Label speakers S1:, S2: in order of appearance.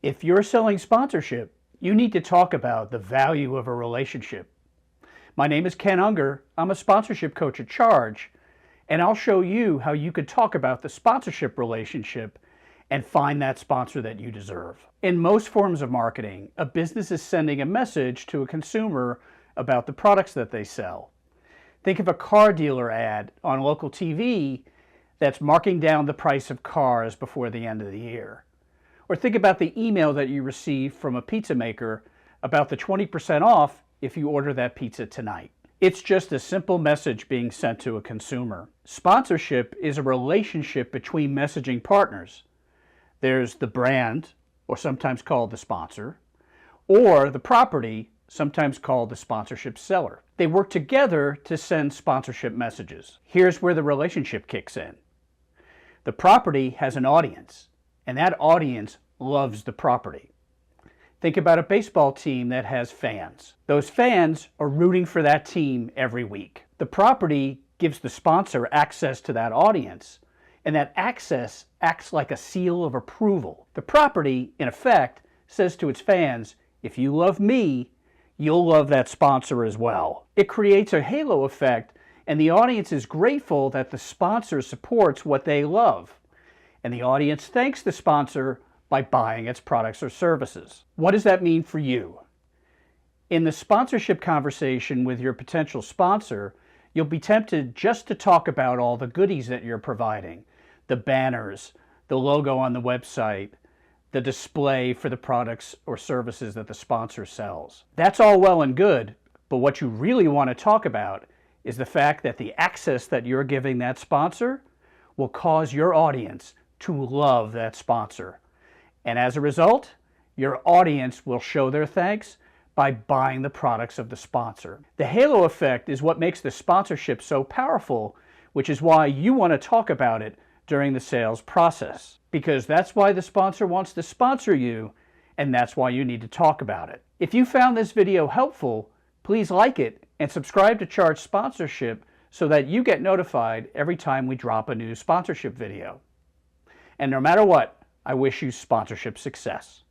S1: If you're selling sponsorship, you need to talk about the value of a relationship. My name is Ken Unger. I'm a sponsorship coach at Charge, and I'll show you how you could talk about the sponsorship relationship and find that sponsor that you deserve. In most forms of marketing, a business is sending a message to a consumer about the products that they sell. Think of a car dealer ad on local TV that's marking down the price of cars before the end of the year. Or think about the email that you receive from a pizza maker about the 20% off if you order that pizza tonight. It's just a simple message being sent to a consumer. Sponsorship is a relationship between messaging partners. There's the brand, or sometimes called the sponsor, or the property, sometimes called the sponsorship seller. They work together to send sponsorship messages. Here's where the relationship kicks in. The property has an audience, and that audience loves the property. Think about a baseball team that has fans. Those fans are rooting for that team every week. The property gives the sponsor access to that audience, and that access acts like a seal of approval. The property, in effect, says to its fans, if you love me, you'll love that sponsor as well. It creates a halo effect, and the audience is grateful that the sponsor supports what they love. And the audience thanks the sponsor by buying its products or services. What does that mean for you? In the sponsorship conversation with your potential sponsor, you'll be tempted just to talk about all the goodies that you're providing, the banners, the logo on the website, the display for the products or services that the sponsor sells. That's all well and good, but what you really want to talk about is the fact that the access that you're giving that sponsor will cause your audience to love that sponsor. And as a result, your audience will show their thanks by buying the products of the sponsor. The halo effect is what makes the sponsorship so powerful, which is why you want to talk about it during the sales process. Because that's why the sponsor wants to sponsor you, and that's why you need to talk about it. If you found this video helpful, please like it and subscribe to Charge Sponsorship so that you get notified every time we drop a new sponsorship video. And no matter what, I wish you sponsorship success.